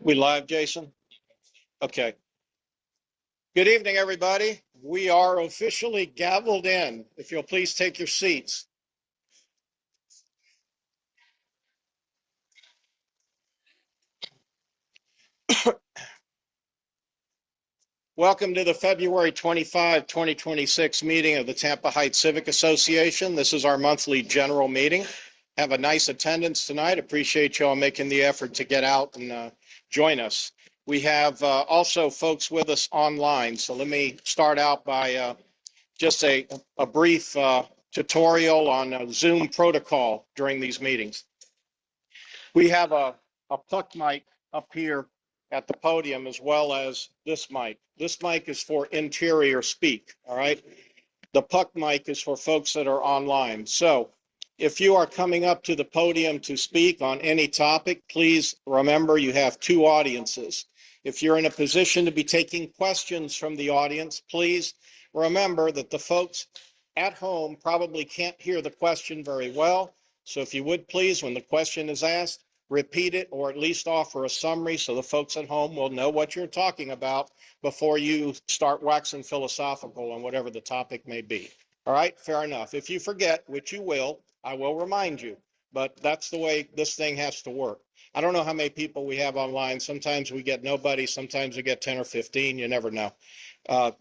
We live, Jason? Okay. Good evening, everybody. We are officially gavelled in. If you'll please take your seats. Welcome to the February 25, 2026 meeting of the Tampa Heights Civic Association. This is our monthly general meeting. Have a nice attendance tonight. Appreciate you all making the effort to get out and join us. We have also folks with us online. So let me start out by just a brief tutorial on Zoom protocol during these meetings. We have a puck mic up here at the podium, as well as this mic. This mic is for interior speak, all right? The puck mic is for folks that are online. So if you are coming up to the podium to speak on any topic, please remember you have two audiences. If you're in a position to be taking questions from the audience, please remember that the folks at home probably can't hear the question very well. So if you would please, when the question is asked, repeat it or at least offer a summary so the folks at home will know what you're talking about before you start waxing philosophical on whatever the topic may be. All right, fair enough. If you forget, which you will, I will remind you, but that's the way this thing has to work. I don't know how many people we have online. Sometimes we get nobody, sometimes we get 10 or 15, you never know.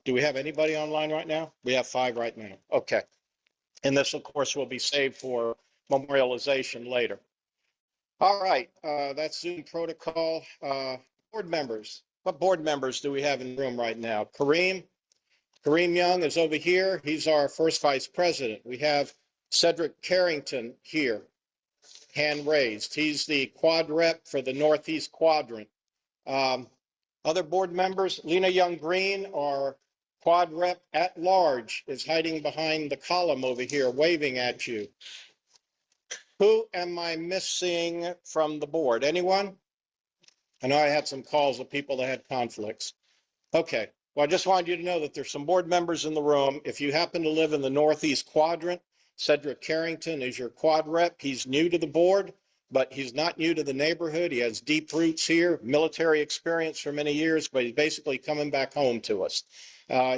Do we have anybody online right now? We have 5 right now. Okay. And this, of course, will be saved for memorialization later. All right, that's Zoom protocol. Board members. What board members do we have in the room right now? Kareem Young is over here. He's our first vice president. We have Cedric Carrington here, hand raised. He's the quad rep for the Northeast Quadrant. Other board members, Lena Young Green, our quad rep at large, is hiding behind the column over here, waving at you. Who am I missing from the board? Anyone? I know I had some calls of people that had conflicts. Okay. Well, I just wanted you to know that there's some board members in the room. If you happen to live in the Northeast Quadrant, Cedric Carrington is your quad rep. He's new to the board, but he's not new to the neighborhood. He has deep roots here, military experience for many years, but he's basically coming back home to us.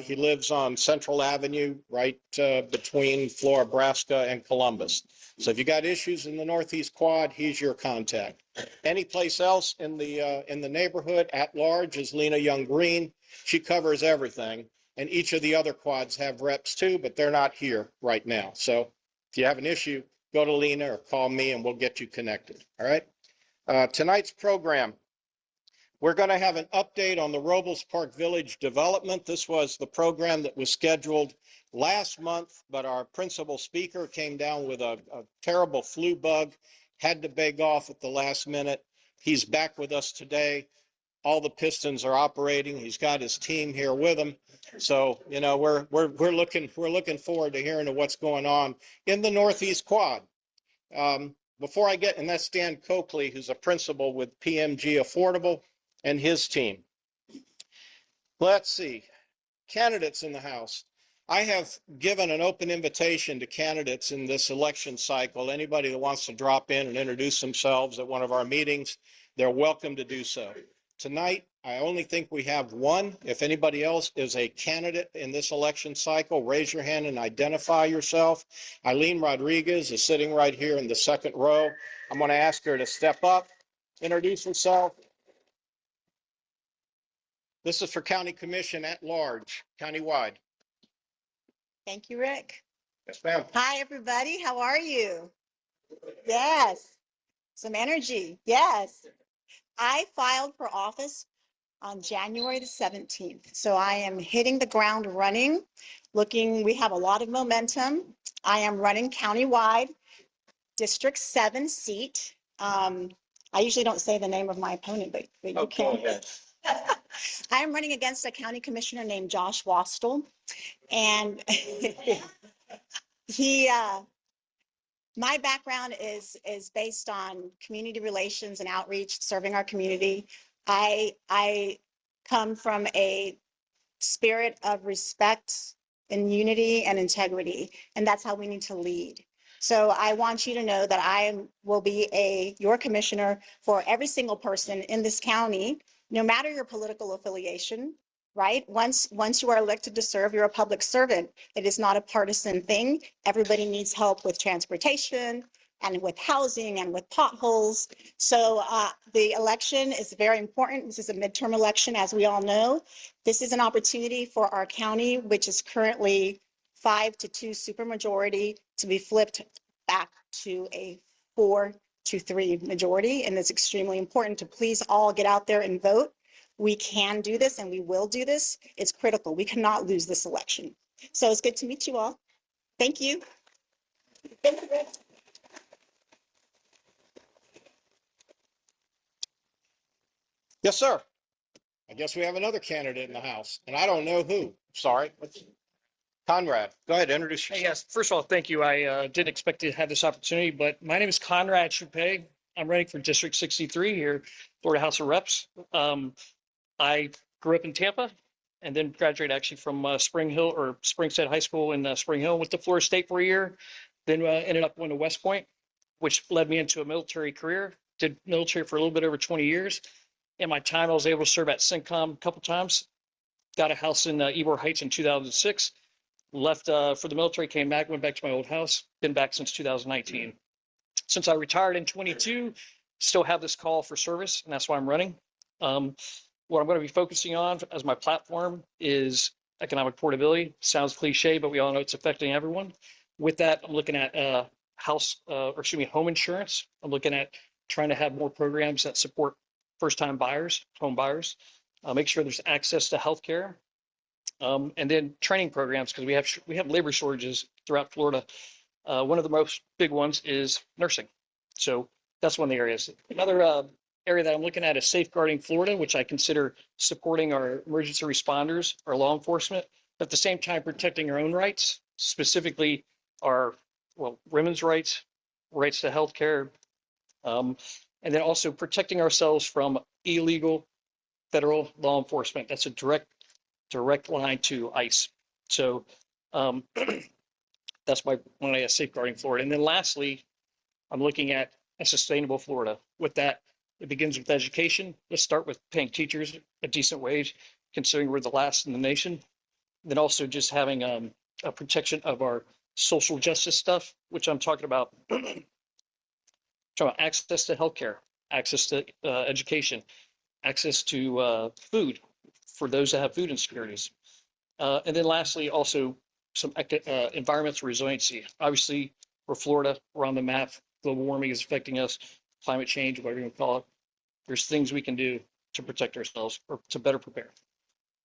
He lives on Central Avenue, right between Florabraska and Columbus. So if you got issues in the Northeast Quad, he's your contact. Any place else in the neighborhood at large is Lena Young Green. She covers everything. And each of the other quads have reps too, but they're not here right now. So if you have an issue, go to Lena or call me and we'll get you connected. All right. Tonight's program, we're going to have an update on the Robles Park Village Redevelopment. This was the program that was scheduled last month, but our principal speaker came down with a terrible flu bug, had to beg off at the last minute. He's back with us today. All the pistons are operating. He's got his team here with him. So, you know, we're looking forward to hearing what's going on in the Northeast Quad. Before I get, and that's Dan Coakley, who's a principal with PMG Affordable, and his team. Let's see, candidates in the House. I have given an open invitation to candidates in this election cycle. Anybody that wants to drop in and introduce themselves at one of our meetings, they're welcome to do so. Tonight, I only think we have one. If anybody else is a candidate in this election cycle, raise your hand and identify yourself. Aileen Rodriguez is sitting right here in the second row. I'm going to ask her to step up, introduce herself. This is for County Commission at large, countywide. Thank you, Rick. Yes, ma'am. Hi, everybody. How are you? Yes. Some energy. Yes. I filed for office on January the 17th. So I am hitting the ground running, we have a lot of momentum. I am running countywide, District 7 seat. I usually don't say the name of my opponent, but you can. I am running against a county commissioner named Josh Wastel, and my background is based on community relations and outreach, serving our community. I come from a spirit of respect and unity and integrity, and that's how we need to lead. So I want you to know that will be your commissioner for every single person in this county, no matter your political affiliation, right? Once you are elected to serve, you're a public servant. It is not a partisan thing. Everybody needs help with transportation and with housing and with potholes. So the election is very important. This is a midterm election, as we all know. This is an opportunity for our county, which is currently 5-2 supermajority, to be flipped back to a 4-3 majority. And it's extremely important to please all get out there and vote. We can do this and we will do this. It's critical. We cannot lose this election. So it's good to meet you all. Thank you. Thank you. Yes, sir. I guess we have another candidate in the house, and I don't know who. Sorry. Conrad, go ahead, introduce Hey, yourself. yes, first of all, thank you. I didn't expect to have this opportunity, but my name is Conrad Schupay. I'm running for District 63 here, Florida House of Reps. I grew up in Tampa and then graduated actually from Springstead High School in Spring Hill. Went to Florida State for a year, then ended up going to West Point, which led me into a military career. Did military for a little bit over 20 years. In my time, I was able to serve at CENTCOM a couple times. Got a house in Ybor Heights in 2006. Left for the military, came back, went back to my old house. Been back since 2019. Since I retired in 22, still have this call for service, and that's why I'm running. What I'm going to be focusing on as my platform is economic portability. Sounds cliche, but we all know it's affecting everyone. With that, I'm looking at home insurance. I'm looking at trying to have more programs that support first-time buyers, home buyers. Make sure there's access to healthcare. And then training programs, because we have labor shortages throughout Florida. One of the most big ones is nursing. So that's one of the areas. Another area that I'm looking at is safeguarding Florida, which I consider supporting our emergency responders, our law enforcement, but at the same time protecting our own rights, specifically our women's rights, rights to health care, and then also protecting ourselves from illegal federal law enforcement. That's a direct line to ICE. So that's one area, safeguarding Florida. And then lastly, I'm looking at a sustainable Florida. With that, it begins with education. Let's start with paying teachers a decent wage, considering we're the last in the nation. And then also just having a protection of our social justice stuff, which I'm talking about. Access to healthcare, access to education, access to food for those that have food insecurities. And then lastly, also some environmental resiliency. Obviously, we're Florida, we're on the map. Global warming is affecting us, climate change, whatever you want to call it. There's things we can do to protect ourselves or to better prepare.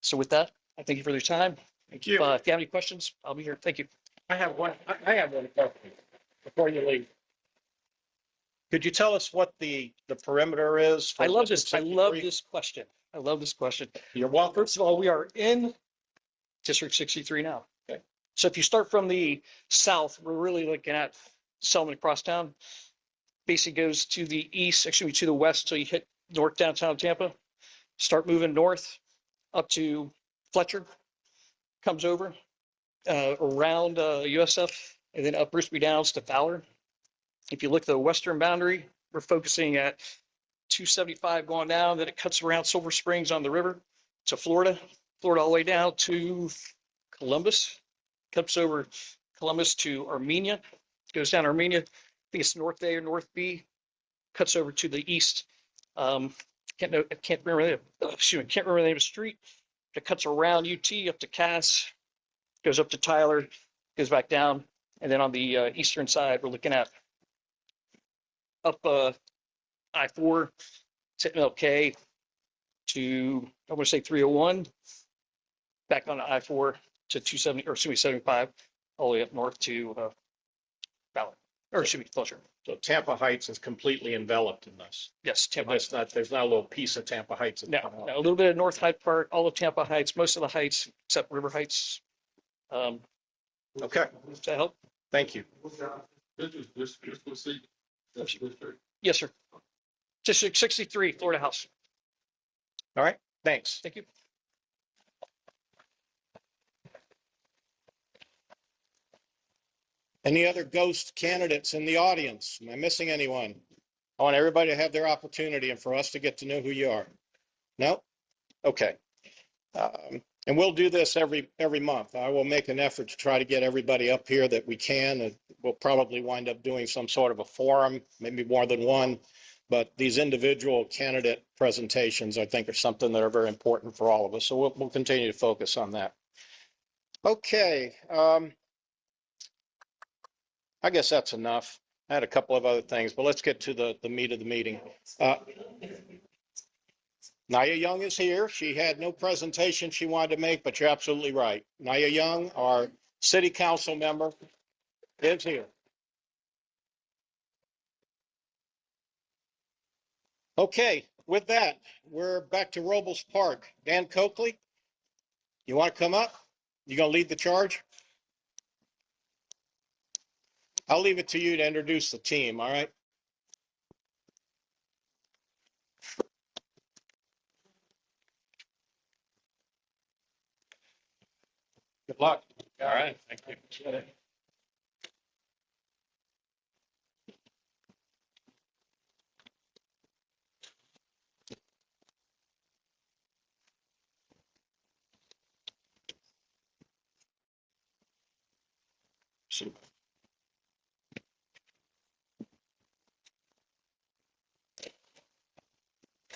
So with that, I thank you for your time. Thank you. If you have any questions, I'll be here. Thank you. I have one question before you leave. Could you tell us what the perimeter is? I love this question. I love this question. You're welcome. First of all, we are in District 63 now. Okay. So if you start from the south, we're really looking at Selman Crosstown. Basically goes to the east, actually to the west, until you hit north downtown Tampa. Start moving north up to Fletcher, comes over around USF, and then up Brisby Downs to Fowler. If you look at the western boundary, we're focusing at 275 going down, then it cuts around Silver Springs on the river to Florida all the way down to Columbus, cuts over Columbus to Armenia, goes down Armenia, I think it's North A or North B, cuts over to the east. Can't remember the name of the street. It cuts around UT up to Cass, goes up to Tyler, goes back down, and then on the eastern side, we're looking at up I-4 to MLK to, I want to say 301, back on I-4 to 270, or excuse me, 75, all the way up north to Ballard, or excuse me, Fletcher. So Tampa Heights is completely enveloped in this. Yes, Tampa Heights. There's not a little piece of Tampa Heights. No, a little bit of North Hyde Park, all of Tampa Heights, most of the heights except River Heights. Okay, Does that help? thank you. Yes, sir. District 63, Florida House. All right, thanks. Thank you. Any other ghost candidates in the audience? Am I missing anyone? I want everybody to have their opportunity and for us to get to know who you are. No? Okay. And we'll do this every month. I will make an effort to try to get everybody up here that we can. And we'll probably wind up doing some sort of a forum, maybe more than one. But these individual candidate presentations, I think, are something that are very important for all of us. So we'll continue to focus on that. Okay. I guess that's enough. I had a couple of other things, but let's get to the meat of the meeting. Naya Young is here. She had no presentation she wanted to make, but you're absolutely right. Naya Young, our city council member, is here. Okay, with that, we're back to Robles Park. Dan Coakley, you want to come up? You going to lead the charge? I'll leave it to you to introduce the team, all right? Good luck. All right, thank you.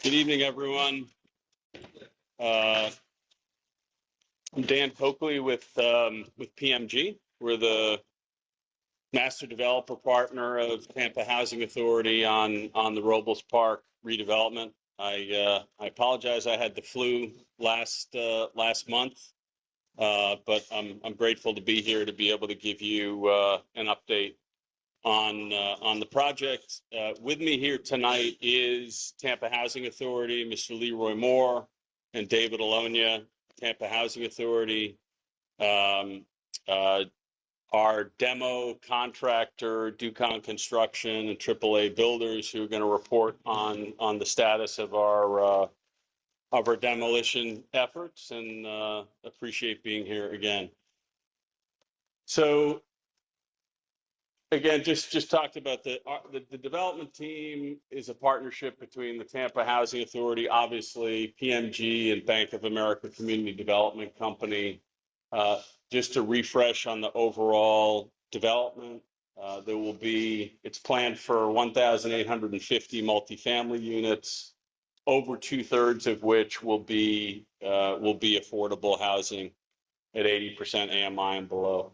Good evening, everyone. I'm Dan Coakley with PMG. We're the master developer partner of Tampa Housing Authority on the Robles Park redevelopment. I apologize. I had the flu last month, but I'm grateful to be here to be able to give you an update on the project. With me here tonight is Tampa Housing Authority, Mr. Leroy Moore and David Alonia, Tampa Housing Authority. Our demo contractor, Ducon Construction, and AAA Builders, who are going to report on the status of our demolition efforts, and appreciate being here again. So again, just talked about the development team is a partnership between the Tampa Housing Authority, obviously PMG, and Bank of America Community Development Company. Just to refresh on the overall development, it's planned for 1,850 multifamily units, over 2/3 of which will be affordable housing at 80% AMI and below.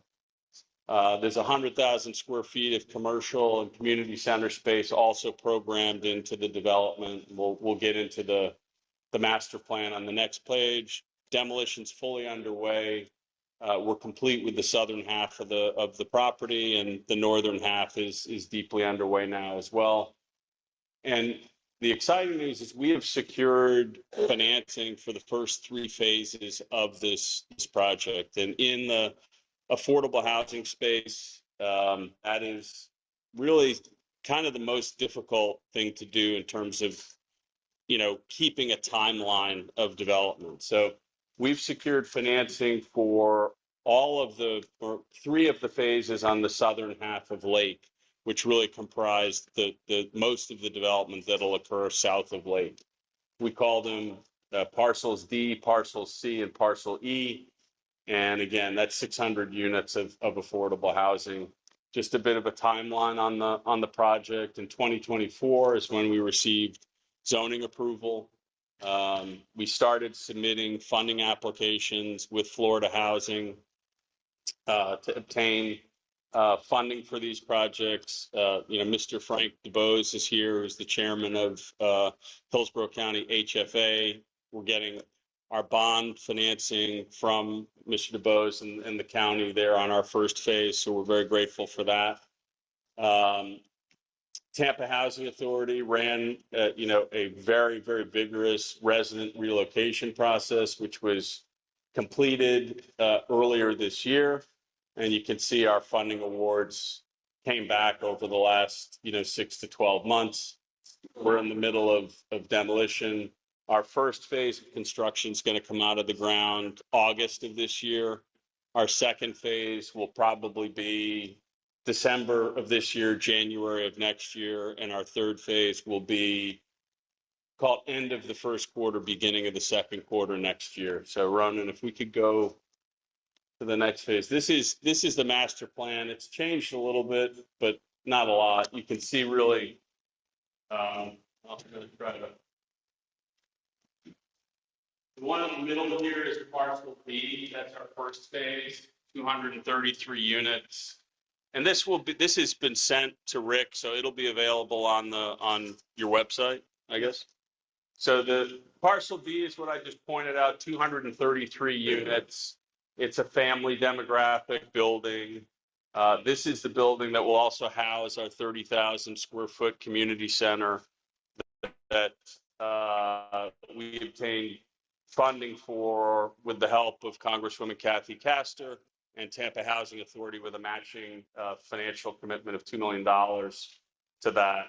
There's 100,000 square feet of commercial and community center space also programmed into the development. We'll get into the master plan on the next page. Demolition's fully underway. We're complete with the southern half of the property, and the northern half is deeply underway now as well. And the exciting news is we have secured financing for the first 3 phases of this project. And in the affordable housing space, that is really kind of the most difficult thing to do in terms of, keeping a timeline of development. So we've secured financing for or 3 of the phases on the southern half of Lake, which really comprise the most of the development that'll occur south of Lake. We call them parcels D, parcel C, and parcel E. And again, that's 600 units of affordable housing. Just a bit of a timeline on the project. In 2024 is when we received zoning approval. We started submitting funding applications with Florida Housing to obtain funding for these projects. Mr. Frank DuBose is here, who's the chairman of Hillsborough County HFA. We're getting our bond financing from Mr. DuBose and the county there on our first phase, so we're very grateful for that. Tampa Housing Authority ran, a very, very vigorous resident relocation process, which was completed earlier this year. And you can see our funding awards came back over the last, 6 to 12 months. We're in the middle of demolition. Our first phase of construction is going to come out of the ground August of this year. Our second phase will probably be December of this year, January of next year, and our third phase will be called end of the first quarter, beginning of the second quarter next year. So Ronan, if we could go to the next phase. This is the master plan. It's changed a little bit, but not a lot. You can see really, I'll try to. The one in the middle here is parcel B. That's our first phase, 233 units. And this has been sent to Rick, so it'll be available on your website, I guess. So the parcel B is what I just pointed out, 233 units. It's a family demographic building. This is the building that will also house our 30,000 square foot community center that we obtained funding for with the help of Congresswoman Kathy Castor and Tampa Housing Authority with a matching financial commitment of $2 million to that.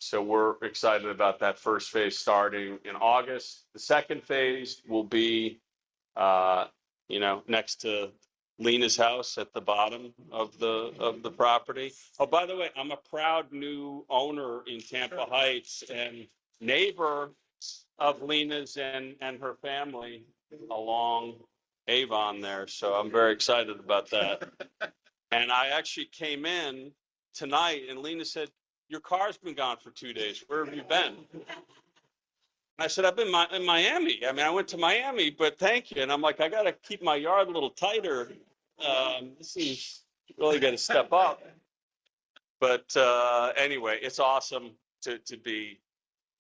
So we're excited about that first phase starting in August. The second phase will be, next to Lena's house at the bottom of the property. Oh, by the way, I'm a proud new owner in Tampa Heights and neighbor of Lena's and her family along Avon there. So I'm very excited about that. And I actually came in tonight and Lena said, "Your car's been gone for 2 days. Where have you been?" I said, "I've been in Miami. I mean, I went to Miami, but thank you." And I'm like, I got to keep my yard a little tighter. This is really got to step up. But anyway, it's awesome to be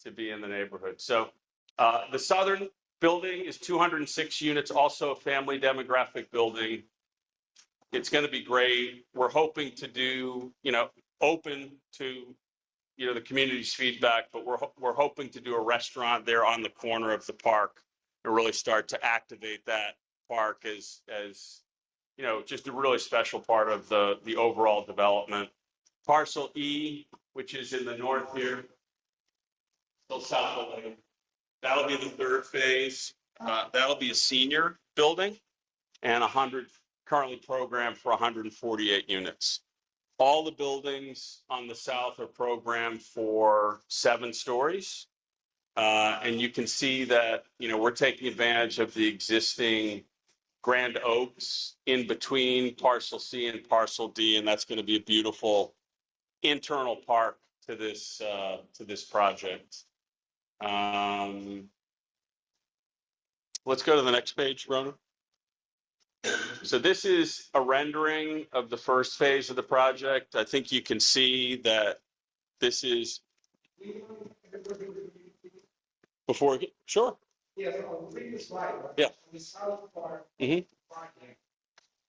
in the neighborhood. So the southern building is 206 units, also a family demographic building. It's going to be great. We're hoping to do, open to, the community's feedback, but we're hoping to do a restaurant there on the corner of the park and really start to activate that park as just a really special part of the overall development. Parcel E, which is in the north here, still south of Lake. That'll be the third phase. That'll be a senior building and currently programmed for 148 units. All the buildings on the south are programmed for 7 stories. And you can see that, we're taking advantage of the existing Grand Oaks in between parcel C and parcel D. And that's going to be a beautiful internal park to this project. Let's go to the next page, Rona. So this is a rendering of the first phase of the project. I think you can see that this is before. Sure. Yes, on the previous slide. Right? Yeah. On the south part Mm-hmm. of the project,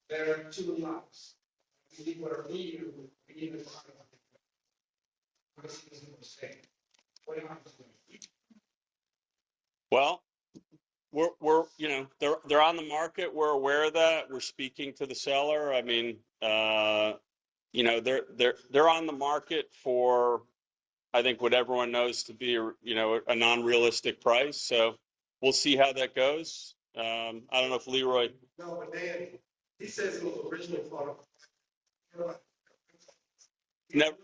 there are 2 lots. We were leaving the Well, we're they're on the market. We're aware of that. We're speaking to the seller. I mean, they're on the market for, I think, what everyone knows to be a non-realistic price. So we'll see how that goes. I don't know if Leroy. No, but Dan, he says it was originally thought of. Never.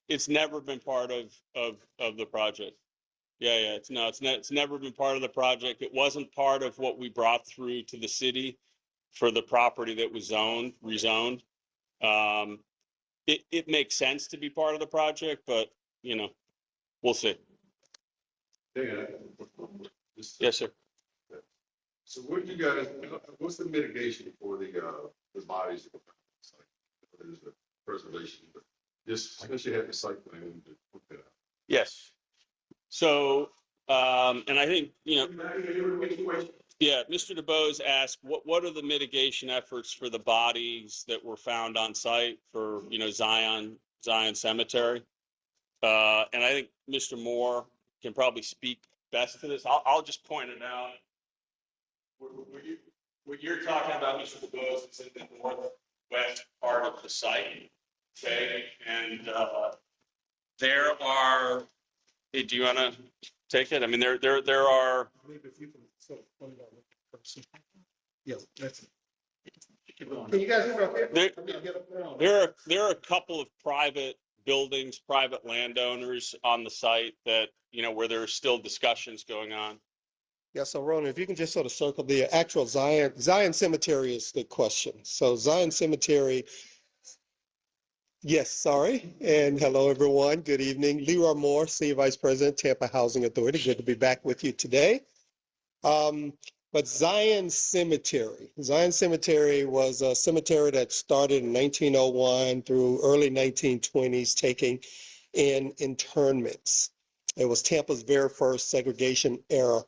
It's never been part of the project. Yeah. It's never been part of the project. It wasn't part of what we brought through to the city for the property that was rezoned. It makes sense to be part of the project, but we'll see. Dan, Yes, sir. so what's the mitigation for the bodies? There's a preservation, but just since you have the site plan to put that out. Yes. So, and I think, yeah, Mr. DeBose asked, what are the mitigation efforts for the bodies that were found on site for, Zion Cemetery? And I think Mr. Moore can probably speak best to this. I'll just point it out. What you're talking about, Mr. DeBose, is in the northwest part of the site. Okay, and there are. Hey, do you want to take it? I mean, there are. Yeah, that's it. Can you guys hear me okay? There are a couple of private buildings, private landowners on the site that, where there are still discussions going on. Yeah, so Ronan, if you can just sort of circle the actual Zion Cemetery is the question. So Zion Cemetery, yes, sorry. And hello, everyone. Good evening. Leroy Moore, Senior Vice President, Tampa Housing Authority. Good to be back with you today. But Zion Cemetery was a cemetery that started in 1901 through early 1920s, taking in internments. It was Tampa's very first segregation era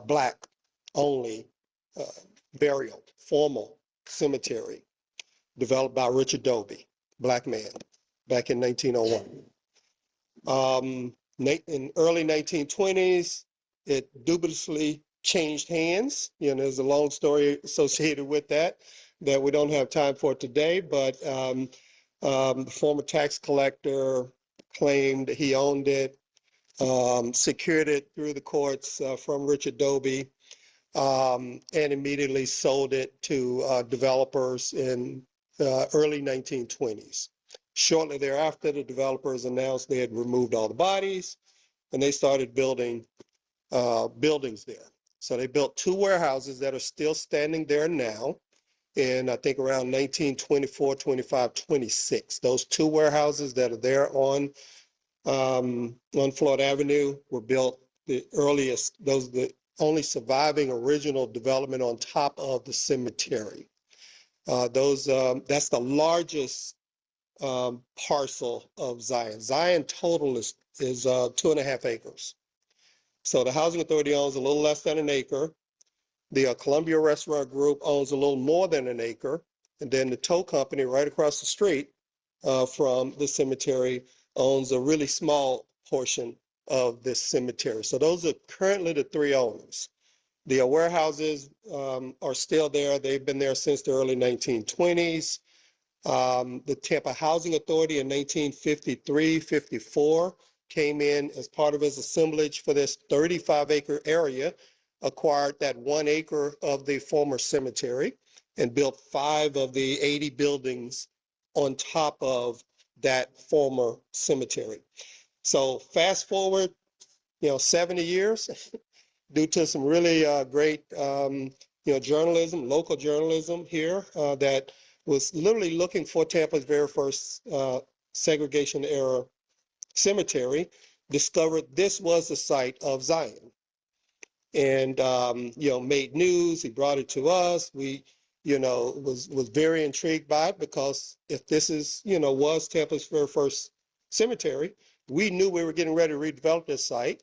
Black only burial, formal cemetery developed by Richard Dobie, Black man, back in 1901. In early 1920s, it dubiously changed hands. There's a long story associated with that we don't have time for today, but the former tax collector claimed he owned it, secured it through the courts from Richard Dobie, and immediately sold it to developers in early 1920s. Shortly thereafter, the developers announced they had removed all the bodies, and they started building buildings there. So they built two warehouses that are still standing there now, in I think around 1924, 25, 26. Those two warehouses that are there on Floyd Avenue were built the earliest, those are the only surviving original development on top of the cemetery. That's the largest parcel of Zion. Zion total is 2.5 acres. So the Housing Authority owns a little less than an acre. The Columbia Restaurant Group owns a little more than an acre. And then the tow company right across the street from the cemetery owns a really small portion of this cemetery. So those are currently the three owners. The warehouses are still there. They've been there since the early 1920s. The Tampa Housing Authority in 1953-54 came in as part of its assemblage for this 35-acre area, acquired that 1 acre of the former cemetery, and built 5 of the 80 buildings on top of that former cemetery. So fast forward, 70 years, due to some really great, journalism, local journalism here that was literally looking for Tampa's very first segregation era cemetery, discovered this was the site of Zion. And, made news. He brought it to us. We, was very intrigued by it, because if this is, was Tampa's very first cemetery, we knew we were getting ready to redevelop this site.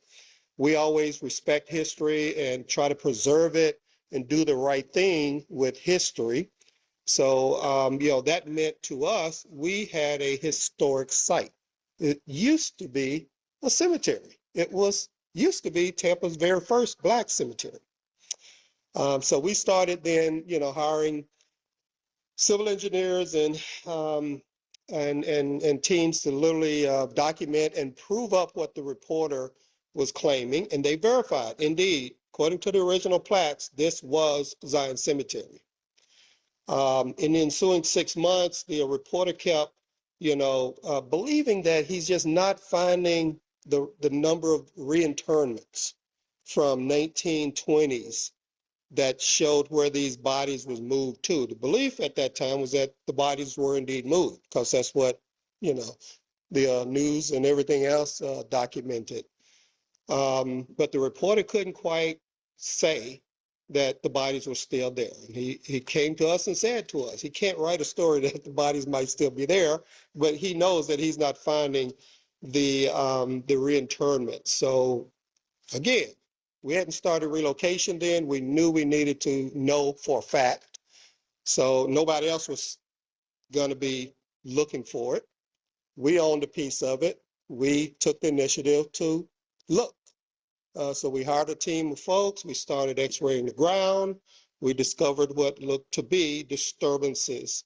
We always respect history and try to preserve it and do the right thing with history. So, that meant to us, we had a historic site. It used to be a cemetery. It used to be Tampa's very first Black cemetery. So we started then, hiring civil engineers and teams to literally document and prove up what the reporter was claiming, and they verified, indeed, according to the original plats, this was Zion Cemetery. In the ensuing 6 months, the reporter kept, believing that he's just not finding the number of reinterments from 1920s that showed where these bodies was moved to. The belief at that time was that the bodies were indeed moved, because that's what, the news and everything else documented. But the reporter couldn't quite say that the bodies were still there. He came to us and said to us, he can't write a story that the bodies might still be there, but he knows that he's not finding the reinterment. So again, we hadn't started relocation then. We knew we needed to know for a fact. So nobody else was going to be looking for it. We owned a piece of it. We took the initiative to look. So we hired a team of folks. We started x-raying the ground. We discovered what looked to be disturbances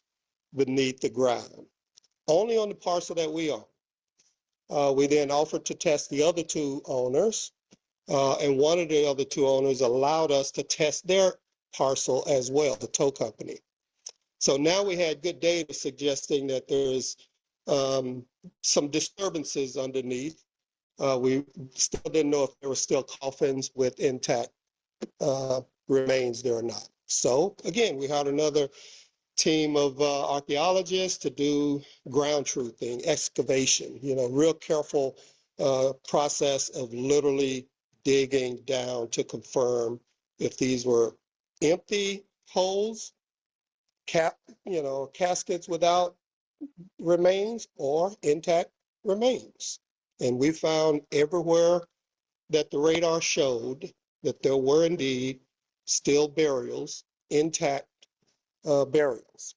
beneath the ground, only on the parcel that we own. We then offered to test the other 2 owners. And one of the other two owners allowed us to test their parcel as well, the tow company. So now we had good data suggesting that there's some disturbances underneath. We still didn't know if there were still coffins with intact remains there or not. So again, we had another team of archaeologists to do ground truthing, excavation, real careful process of literally digging down to confirm if these were empty holes, caskets without remains or intact remains. And we found everywhere that the radar showed that there were indeed still burials, intact burials,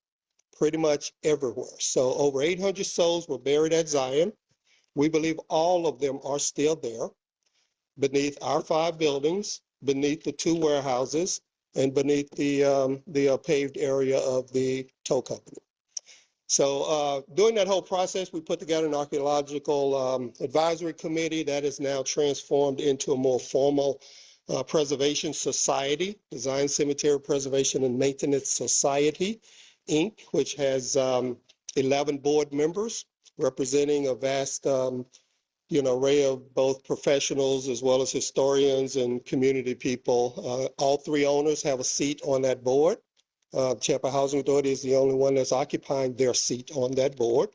pretty much everywhere. So over 800 souls were buried at Zion. We believe all of them are still there beneath our 5 buildings, beneath the 2 warehouses, and beneath the paved area of the tow company. So during that whole process, we put together an archaeological advisory committee that is now transformed into a more formal preservation society, Zion Cemetery Preservation and Maintenance Society, Inc., which has 11 board members representing a vast array of both professionals as well as historians and community people. All 3 owners have a seat on that board. Tampa Housing Authority is the only one that's occupying their seat on that board.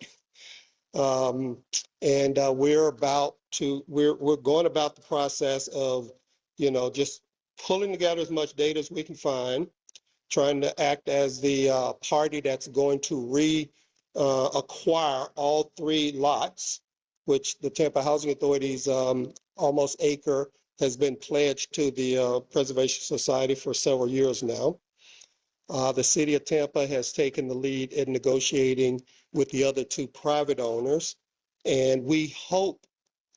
And we're going about the process of, just pulling together as much data as we can find, trying to act as the party that's going to acquire all 3 lots, which the Tampa Housing Authority's almost acre has been pledged to the Preservation Society for several years now. The city of Tampa has taken the lead in negotiating with the other 2 private owners. And we hope,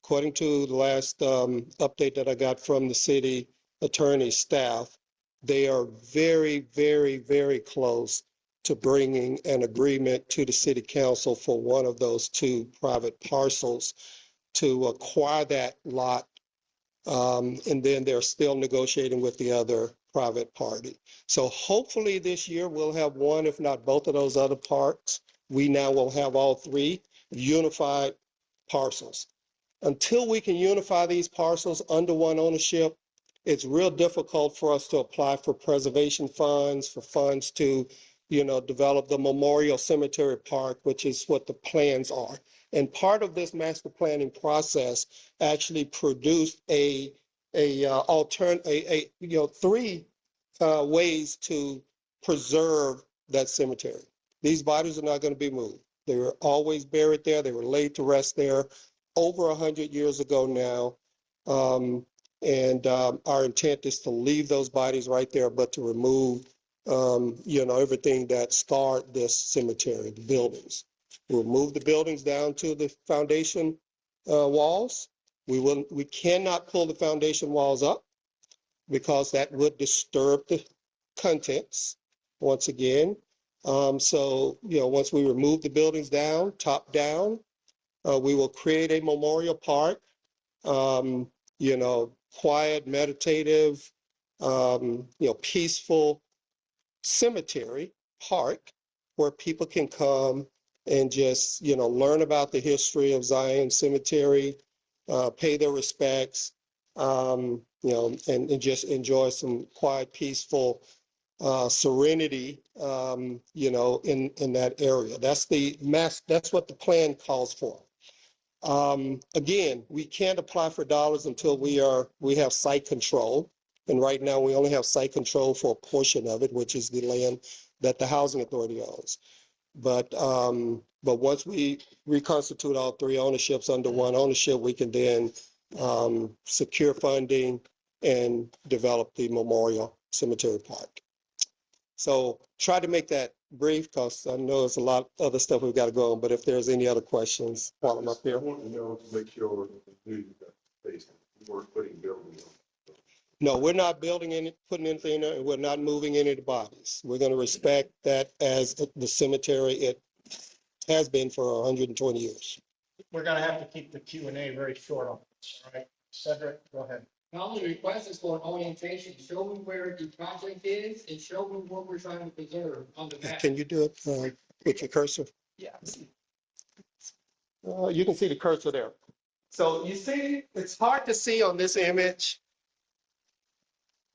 according to the last update that I got from the city attorney's staff, they are very, very, very close to bringing an agreement to the city council for one of those 2 private parcels to acquire that lot. And then they're still negotiating with the other private party. So hopefully this year we'll have one, if not both of those other parts. We now will have all 3 unified parcels. Until we can unify these parcels under one ownership, it's real difficult for us to apply for preservation funds, for funds to, develop the Memorial Cemetery Park, which is what the plans are. And part of this master planning process actually produced 3 ways to preserve that cemetery. These bodies are not going to be moved. They were always buried there. They were laid to rest there over 100 years ago now. Our intent is to leave those bodies right there, but to remove, everything that scarred this cemetery, the buildings. We'll move the buildings down to the foundation walls. We cannot pull the foundation walls up because that would disturb the contents once again. So, once we remove the buildings down, top down, we will create a memorial park, quiet, meditative, peaceful cemetery park where people can come and just, learn about the history of Zion Cemetery, pay their respects, and just enjoy some quiet, peaceful serenity, in that area. That's what the plan calls for. Again, we can't apply for dollars until we have site control. And right now we only have site control for a portion of it, which is the land that the Housing Authority owns. But once we reconstitute all 3 ownerships under one ownership, we can then secure funding and develop the Memorial Cemetery Park. So try to make that brief because I know there's a lot of other stuff we've got to go on, but if there's any other questions while I'm up here. I want to know to make sure you weren't putting buildings on. No, we're not putting anything in there, and we're not moving any of the bodies. We're going to respect that as the cemetery it has been for 120 years. We're going to have to keep the Q&A very short on this, all right? Cedric, go ahead. My only request is for an orientation, show me where the project is and show me what we're trying to preserve on the map. Can you do it with your cursor? Yes. You can see the cursor there. So you see, it's hard to see on this image.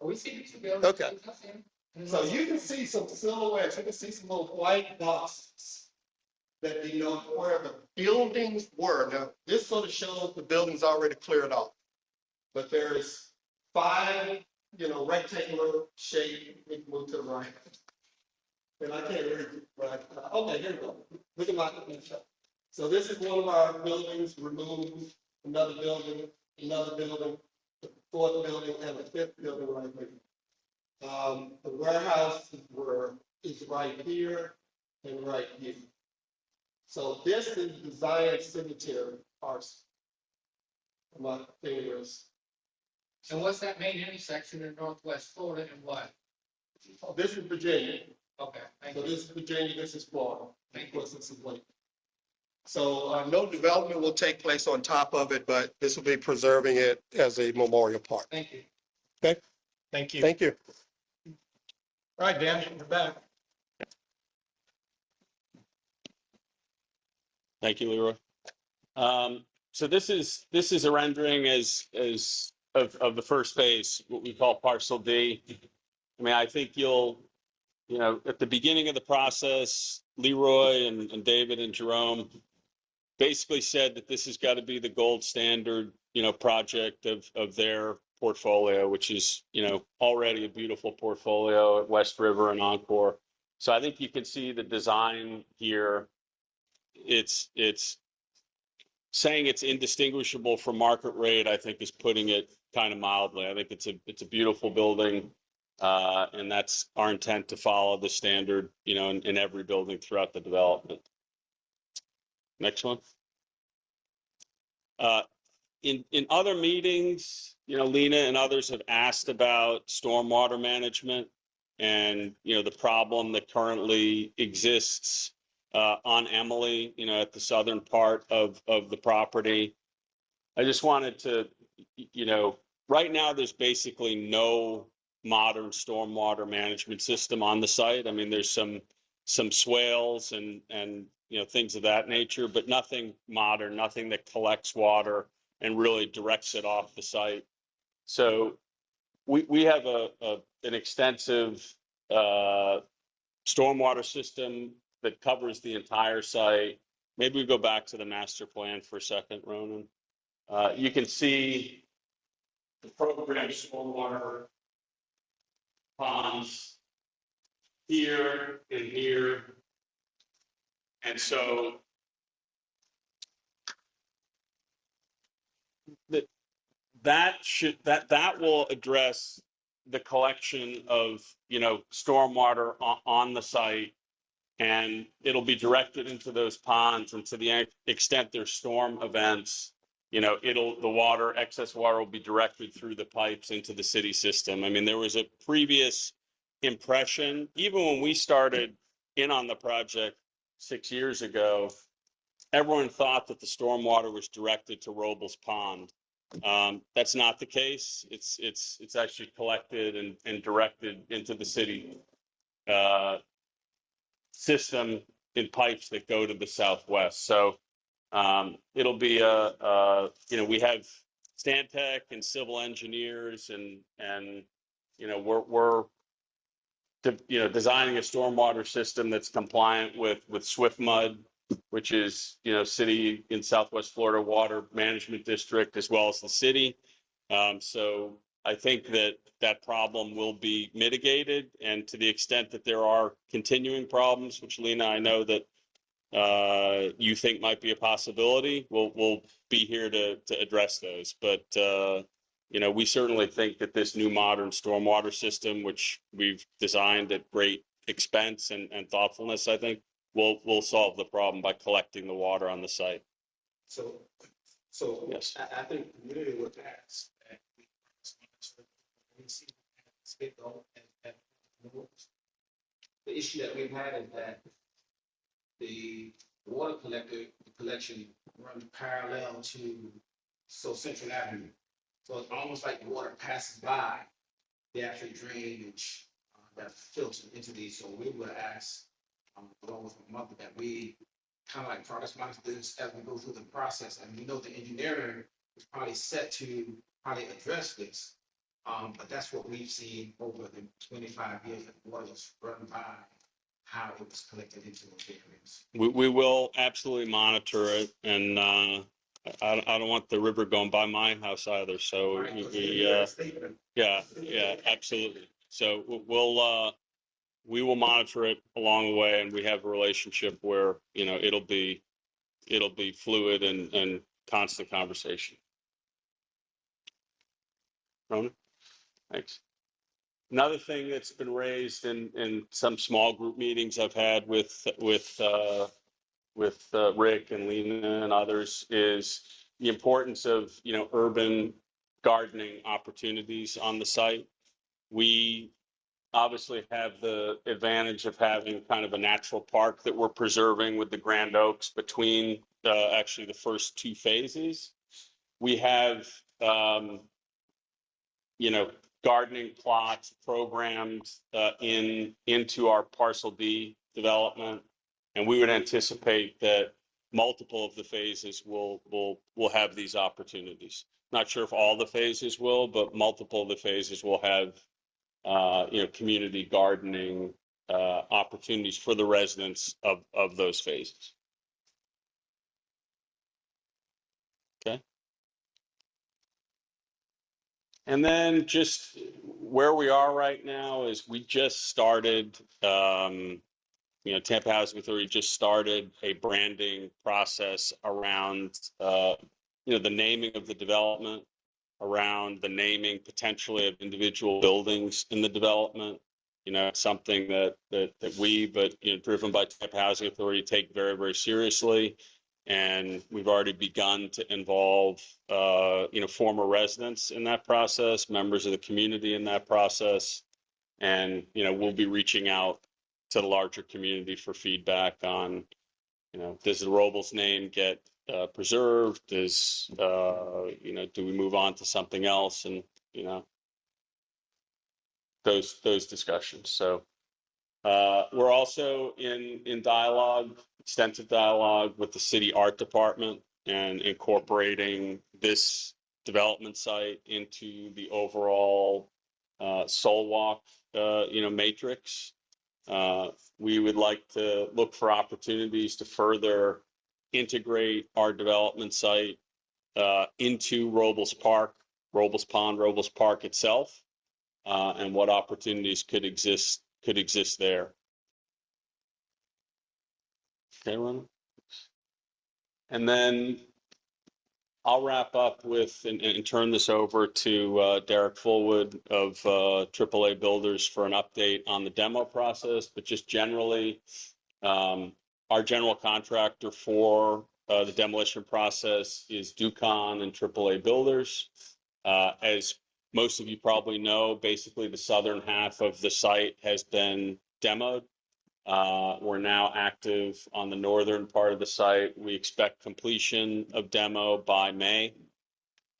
We see the two buildings. Okay. So you can see some silhouettes. You can see some little white boxes that denote where the buildings were. Now, this sort of shows the buildings already cleared off. But there's 5, rectangular shape. We can move to the right. And I can't read it, right? Okay, here we go. Look at my picture. So this is one of our buildings removed, another building, the 4th building, and the 5th building right here. The warehouse is right here and right here. So this is the Zion Cemetery parcel. My fingers. And what's that main intersection in Northwest Florida and what? Oh, this is Virginia. Okay, thank So you. this is Virginia, this is Florida. Thank Of course, this is Lake. So no development will take place on top of it, but this will be preserving it as a memorial park. Thank you. Okay, Thank you. thank you. All right, Dan, you're back. Thank you, Leroy. So this is a rendering of the first phase, what we call parcel D. I mean, I think at the beginning of the process, Leroy and David and Jerome basically said that this has got to be the gold standard, project of their portfolio, which is, already a beautiful portfolio at West River and Encore. So I think you can see the design here. It's saying it's indistinguishable from market rate, I think, is putting it kind of mildly. I think it's a beautiful building, and that's our intent to follow the standard, in every building throughout the development. Next one. In other meetings, Lena and others have asked about stormwater management and, the problem that currently exists on Emily, at the southern part of the property. I just wanted to, right now there's basically no modern stormwater management system on the site. I mean, there's some swales and things of that nature, but nothing modern, nothing that collects water and really directs it off the site. So we have an extensive stormwater system that covers the entire site. Maybe we go back to the master plan for a second, Ronan. You can see the program stormwater ponds here and here. And so that will address the collection of, stormwater on the site, and it'll be directed into those ponds. And to the extent there's storm events, the excess water will be directed through the pipes into the city system. I mean, there was a previous impression, even when we started in on the project 6 years ago, everyone thought that the stormwater was directed to Robles Pond. That's not the case. It's actually collected and directed into the city system in pipes that go to the southwest. So it'll be we have Stantec and civil engineers and we're designing a stormwater system that's compliant with SwiftMud, which is, city in Southwest Florida water management district, as well as the city. So I think that problem will be mitigated, and to the extent that there are continuing problems, which Lena, I know that you think might be a possibility, we'll be here to address those. But we certainly think that this new modern stormwater system, which we've designed at great expense and thoughtfulness, I think will solve the problem by collecting the water on the site. So Yes. I think the community would ask that The issue that we've had is that the water collection runs parallel to Central Avenue. So it's almost like water passes by the actual drainage that filters into these. So we would ask, along with my mother, that we kind of like progress monitor this as we go through the process. And we know the engineering is probably set to probably address this. But that's what we've seen over the 25 years that water was run by, how it was collected into those areas. We will absolutely monitor it, and I don't want the river going by my house either. So yeah, absolutely. So we will monitor it along the way, and we have a relationship where it'll be fluid and constant conversation. Ronan, thanks. Another thing that's been raised in some small group meetings I've had with Rick and Lena and others is the importance of urban gardening opportunities on the site. We obviously have the advantage of having kind of a natural park that we're preserving with the Grand Oaks between actually the first two phases. We have gardening plots programmed into our Parcel D development, and we would anticipate that multiple of the phases will have these opportunities. Not sure if all the phases will, but multiple of the phases will have community gardening opportunities for the residents of those phases. Okay. And then just where we are right now is we just started, Tampa Housing Authority just started a branding process around, the naming of the development, around the naming potentially of individual buildings in the development. Something that we, but driven by Tampa Housing Authority, take very, very seriously. And we've already begun to involve, former residents in that process, members of the community in that process. And, we'll be reaching out to the larger community for feedback on, does the Robles name get preserved? Does, do we move on to something else? And, those discussions. So we're also in dialogue, extensive dialogue with the city art department and incorporating this development site into the overall Soul Walk, matrix. We would like to look for opportunities to further integrate our development site into Robles Park, Robles Pond, Robles Park itself, and what opportunities could exist there. Okay, Ron. And then I'll wrap up with and turn this over to Derek Fullwood of AAA Builders for an update on the demo process. But just generally, our general contractor for the demolition process is Ducon and AAA Builders. As most of you probably know, basically the southern half of the site has been demoed. We're now active on the northern part of the site. We expect completion of demo by May.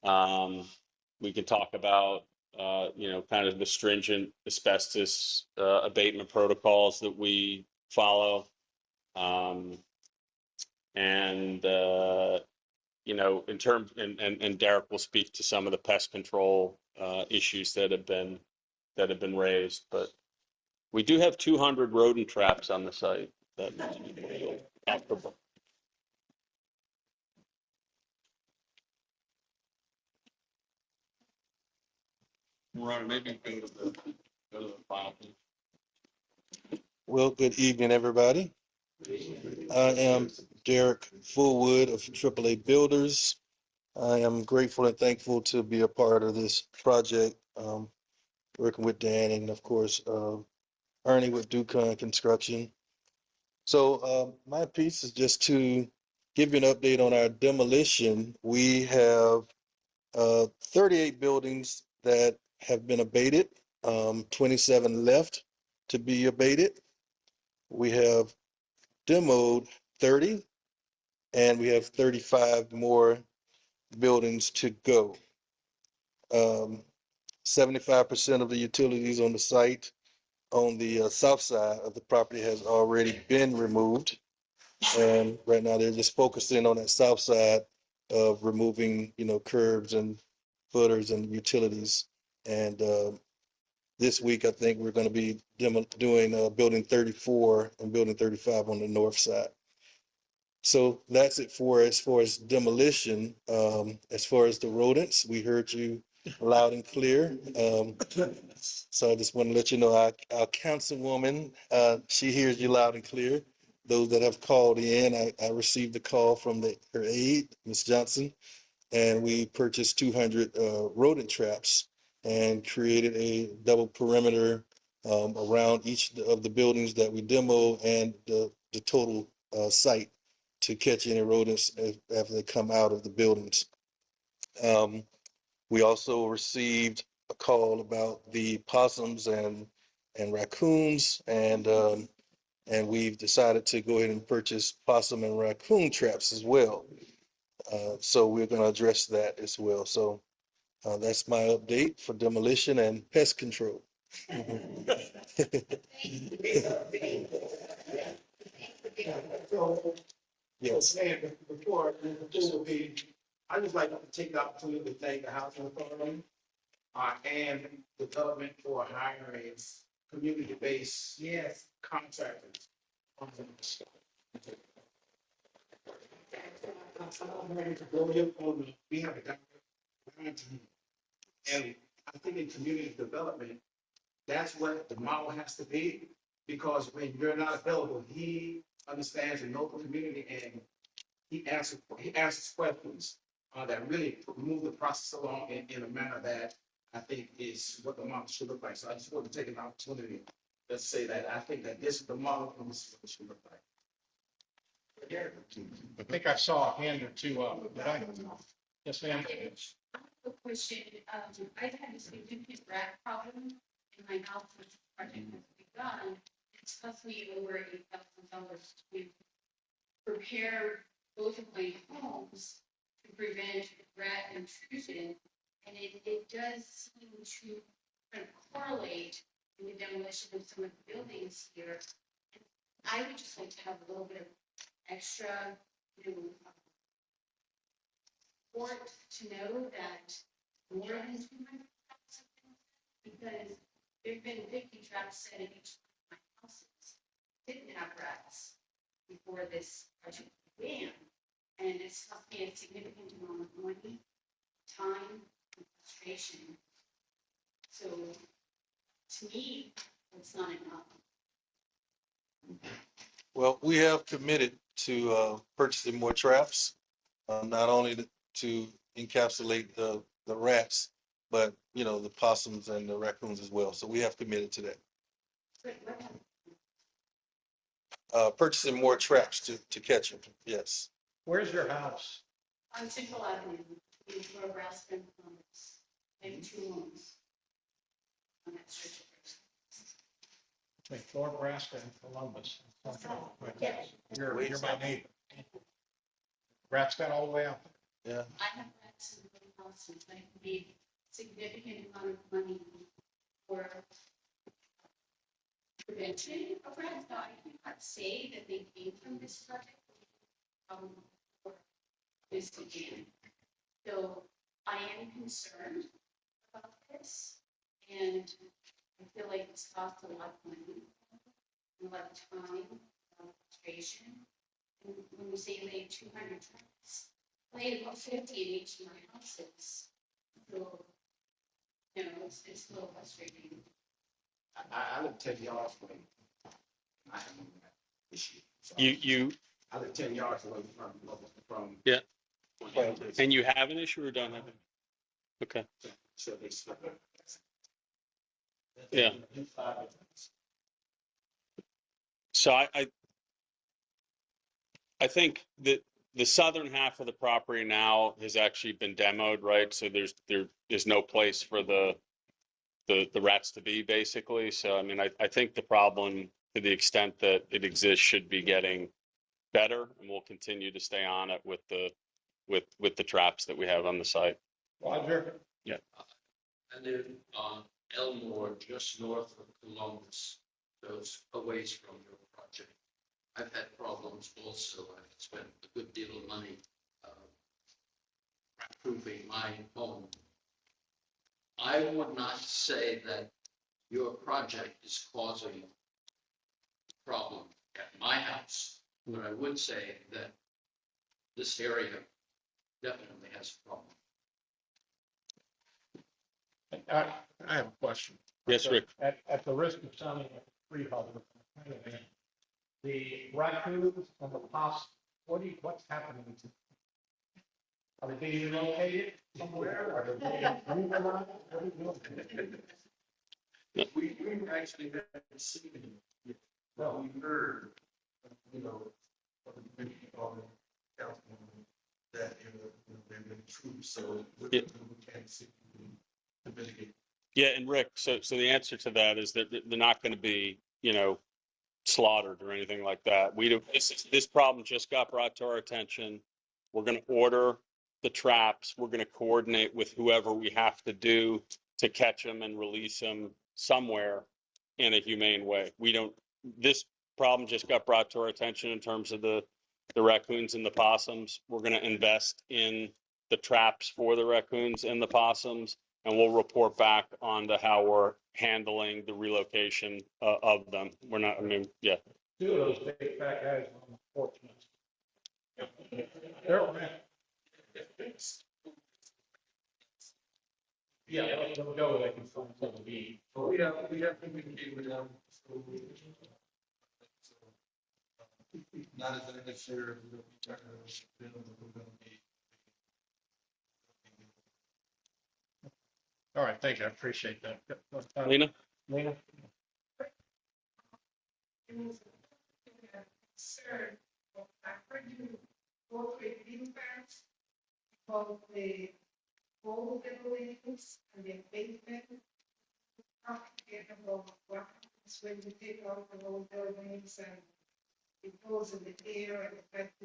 We can talk about, kind of the stringent asbestos abatement protocols that we follow. In terms, and Derek will speak to some of the pest control issues that have been raised, but we do have 200 rodent traps on the site that operable. Ron, maybe go to the file. Well, good evening, everybody. I am Derek Fullwood of AAA Builders. I am grateful and thankful to be a part of this project, working with Dan and, of course, Ernie with Ducon Construction. So my piece is just to give you an update on our demolition. We have 38 buildings that have been abated, 27 left to be abated. We have demoed 30, and we have 35 more buildings to go. 75% of the utilities on the site on the south side of the property has already been removed. And right now they're just focusing on that south side of removing, curbs and footers and utilities. And this week, I think we're going to be doing building 34 and building 35 on the north side. So that's it for as far as demolition. As far as the rodents, we heard you loud and clear. So I just want to let you know our councilwoman, she hears you loud and clear. Those that have called in, I received a call from her aide, Ms. Johnson, and we purchased 200 rodent traps and created a double perimeter around each of the buildings that we demo and the total site to catch any rodents after they come out of the buildings. We also received a call about the possums and raccoons, and we've decided to go ahead and purchase possum and raccoon traps as well. So we're going to address that as well. So that's my update for demolition and pest control. Yes. Before this will be, I just like to take the opportunity to thank the Housing Authority and the government for hiring community-based contractors. We have a guy, and I think in community development, that's what the model has to be, because when you're not available, he understands the local community and he answers questions that really move the process along in a manner that I think is what the model should look like. So I just want to take an opportunity to say that I think that this is the model and this is what it should look like. I think I saw a hand or two up. Yes, ma'am. A question. I've had a significant rat problem in my house since the project has begun. It's cost me over $8,000 to repair both of my homes to prevent rat intrusion. And it does seem to kind of correlate in the demolition of some of the buildings here. And I would just like to have a little bit of extra, support to know that more than 200 traps have been set, because there've been 50 traps set in each of my houses. Didn't have rats before this project began, and it's cost me a significant amount of money, time, and frustration. So, to me, it's not enough. Well, we have committed to purchasing more traps, not only to encapsulate the rats, but, the possums and the raccoons as well. So we have committed to that. Purchasing more traps to catch them, yes. Where's your house? On Central Avenue, in Nebraska and Columbus, maybe 2 homes on that stretch of Between Fort Nebraska and Columbus. Yeah. You're my neighbor. Rats got all the way out there. Yeah. I have rats in the houses. I paid significant amount of money for prevention of rats. Now, I cannot say that they came from this project. Or this began. So I am concerned about this, and I feel like it's cost a lot of money, a lot of time, a lot of frustration. And when we say laid 200 traps, laid about 50 in each of my houses. So, it's a little frustrating. I live 10 yards away. I have no issue. So I live 10 yards away from. Yeah. And you have an issue or don't have it? Okay. So they slip it. Yeah. So I think that the southern half of the property now has actually been demoed, right? So there's no place for the rats to be, basically. So I mean, I think the problem, to the extent that it exists, should be getting better, and we'll continue to stay on it with the traps that we have on the site. Roger? Yeah. I live on Elmore, just north of Columbus, those away from your project. I've had problems also. I've spent a good deal of money improving my home. I would not say that your project is causing a problem at my house, but I would say that this area definitely has a problem. I have a question. Yes, Rick. At the risk of sounding like a free hugger, the raccoons and the possums, what's happening to them? Are they being relocated somewhere? Are they being relocated? What are you doing? We actually haven't seen it. Well, we heard, you know, from the community on the council that, they've been true, so we can't see to mitigate. Yeah, and Rick, so the answer to that is that they're not going to be, slaughtered or anything like that. This problem just got brought to our attention. We're going to order the traps. We're going to coordinate with whoever we have to do to catch them and release them somewhere in a humane way. This problem just got brought to our attention in terms of the raccoons and the possums. We're going to invest in the traps for the raccoons and the possums, and we'll report back on to how we're handling the relocation of them. Yeah. Two of those big fat guys on the porch. They're around. Yeah, they'll go where they can find something to eat. But we have communicated with them. Not as an issue. All right, thank you. I appreciate that. Lena? Lena? Sir, I heard you go to a green fence of the old buildings and the basement. When you take out the old buildings and it goes in the air and affects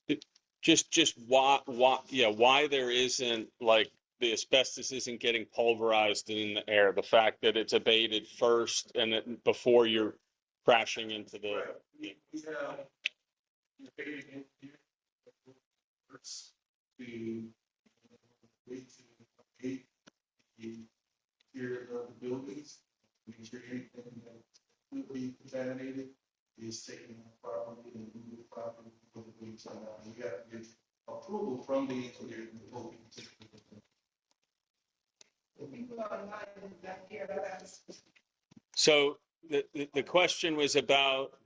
the Just why there isn't, like, the asbestos isn't getting pulverized in the air, the fact that it's abated first and that before you're crashing into the. Right. We have abated in here to wait to abate the interior of the buildings, make sure anything that will be contaminated is taken properly and moved properly for the weeks. We have to get approval from the engineer before we can take it. So the question was about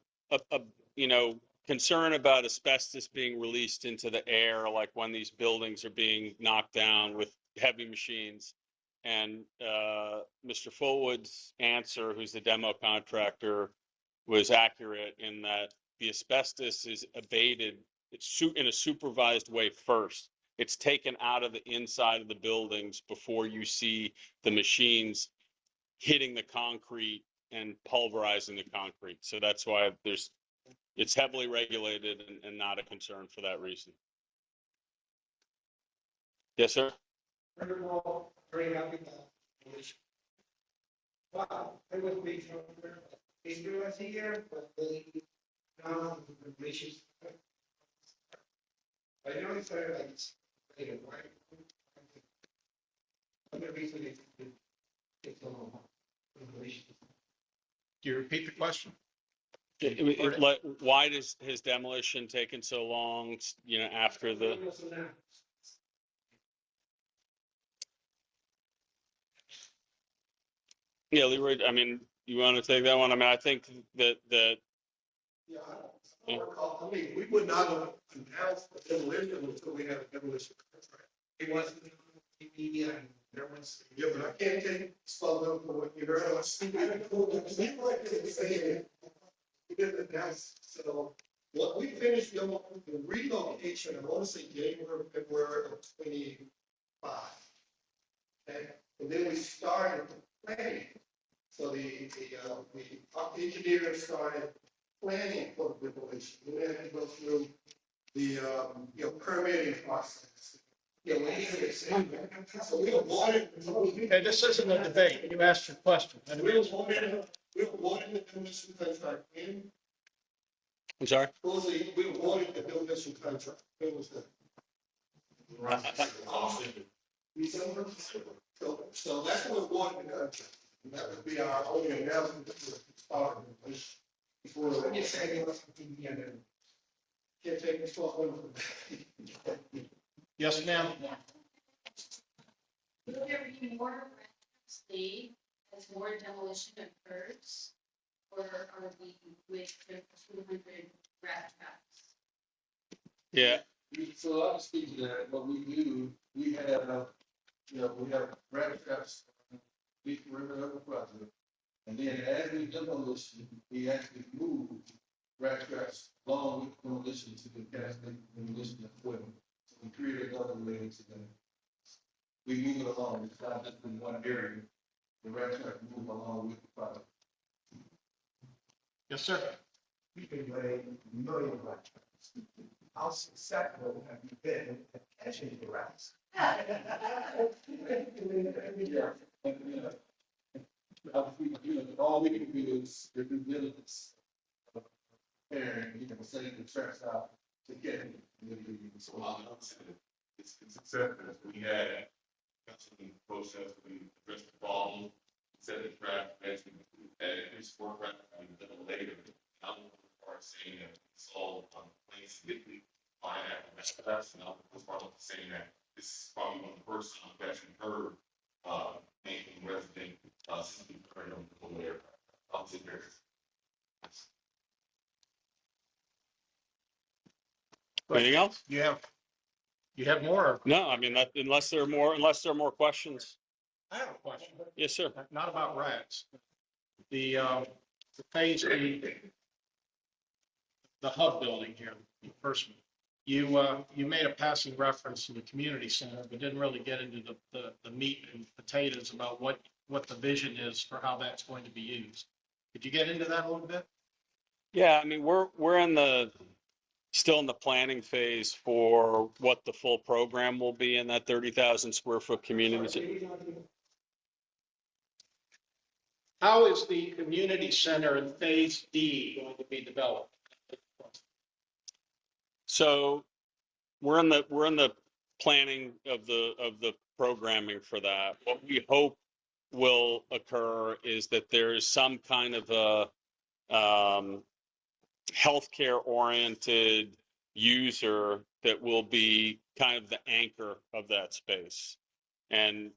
concern about asbestos being released into the air, like when these buildings are being knocked down with heavy machines. And Mr. Fullwood's answer, who's the demo contractor, was accurate in that the asbestos is abated in a supervised way first. It's taken out of the inside of the buildings before you see the machines hitting the concrete and pulverizing the concrete. So that's why it's heavily regulated and not a concern for that reason. Yes, sir. Very happy wow, I was based on last year, but they now the relations. I know it's very like right? The reason it's relations. Do you repeat the question? Why does his demolition taken so long, after the. Yeah, Leroy, I mean, you want to take that one? I mean, I think that. Yeah, I don't recall. I mean, we would not have announced the demolition until we had a demolition contract. It wasn't media and there was. Yeah, but I can't take spell up for what you heard. We didn't announce. So what we finished the relocation, I want to say January, February of 25. Okay, and then we started planning. So the engineers started planning for the demolition. We had to go through the permitting process, Yeah, when you say so we avoided. Okay, this isn't a debate. You asked your question. And We avoided the demolition contract in, I'm sorry? we avoided the demolition contract. It was the. So that's what we wanted the contract. That would be our only announcement that we're starting this. Before, when you say, can't take this off. yes, ma'am. Will there be more rentals stayed as more demolition occurs? Or are we with the 200 rat traps? Yeah. So I was speaking to that, what we do, we have, we have rabbit traps, we perimeter of the project. And then as we demolition, we actually move rabbit traps along with demolition to the cascade demolition equipment. So we create another way to them. We move it along, it's not just in one area. The rabbit traps move along with the project. Yes, sir. We can lay a million rats. How successful have you been at catching the rats? All we can do is the due diligence. And you can say the traps out to get it. So it's accepted. We had the process, we addressed the problem, set the draft, mentioned that it's for and then later. I'm saying that it's all places that we find out that's and I was part of saying that this is probably one of the first times I've actually heard making resident system current on the whole area. I'll sit there. Anything else? You have more? No, I mean, that, unless there are more questions. I have a question. Yes, sir. Not about rats. The phase, the hub building here, first, you made a passing reference to the community center, but didn't really get into the meat and potatoes about what the vision is for how that's going to be used. Could you get into that a little bit? Yeah, I mean, we're still in the planning phase for what the full program will be in that 30,000 square foot community. How is the community center in phase D going to be developed? So we're in the planning of the programming for that. What we hope will occur is that there is some kind of a healthcare oriented user that will be kind of the anchor of that space. And,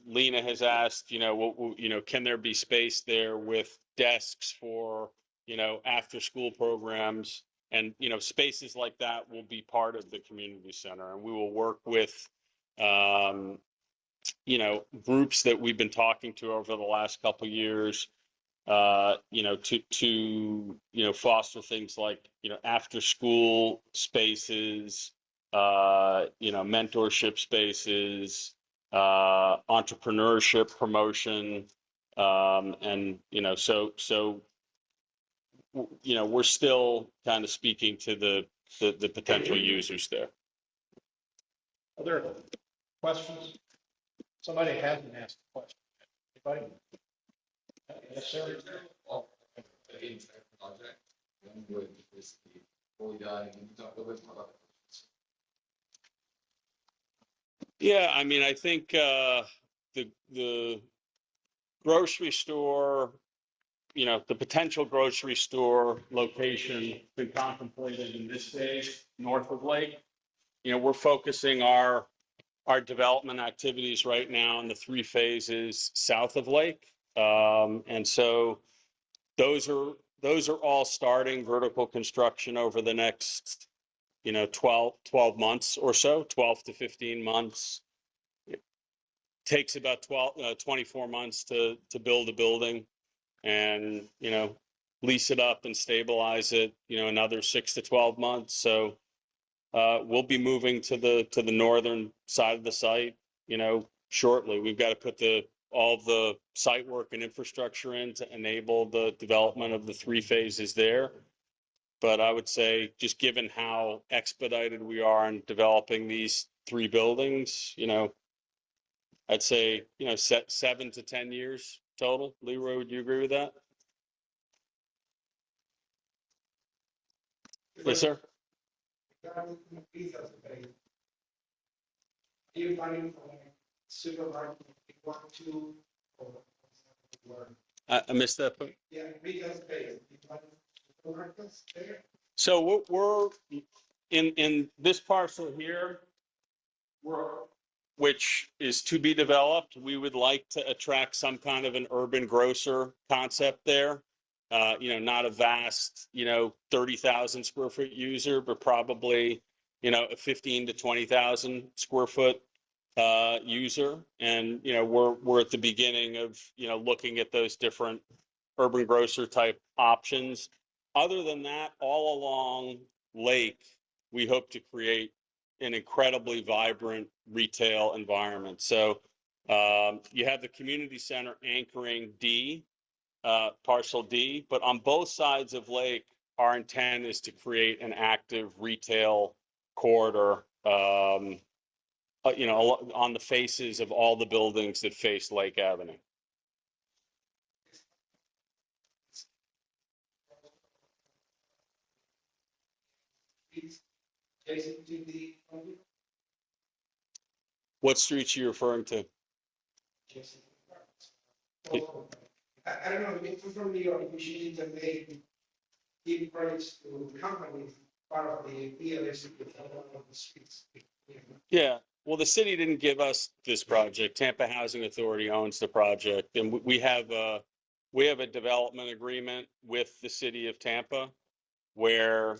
Lena has asked, can there be space there with desks for, after school programs? And, spaces like that will be part of the community center. And we will work with, groups that we've been talking to over the last couple of years, to foster things like, after school spaces, mentorship spaces, entrepreneurship promotion. And, we're still kind of speaking to the potential users there. Other questions? Somebody hasn't asked a question. Anybody? Yes, sir. Project. I'm good. This is fully done. You can talk a little bit about it. Yeah, I mean, I think the grocery store, the potential grocery store location been contemplated in this phase north of Lake. We're focusing our development activities right now in the 3 phases south of Lake. And so those are all starting vertical construction over the next 12 months or so, 12 to 15 months. It takes about 24 months to build a building and, lease it up and stabilize it, another 6 to 12 months. So we'll be moving to the northern side of the site, shortly. We've got to put all the site work and infrastructure in to enable the development of the 3 phases there. But I would say, just given how expedited we are in developing these 3 buildings, I'd say, 7 to 10 years total. Leroy, would you agree with that? Yes, sir. You running from supermarket, one, two, or I missed that point. yeah, retail space. Supermarkets there. So we're in this parcel here, which is to be developed. We would like to attract some kind of an urban grocer concept there. Not a vast, 30,000 square foot user, but probably, a 15 to 20,000 square foot user. And, we're at the beginning of, looking at those different urban grocer type options. Other than that, all along Lake, we hope to create an incredibly vibrant retail environment. So you have the community center anchoring parcel D, but on both sides of Lake, our intent is to create an active retail corridor, on the faces of all the buildings that face Lake Avenue. Jason, to the. What streets are you referring to? Jason. I don't know, if you're from New York, you should need to give credits to companies, part of the PLS of the streets. Yeah, well, the city didn't give us this project. Tampa Housing Authority owns the project, and we have a development agreement with the city of Tampa where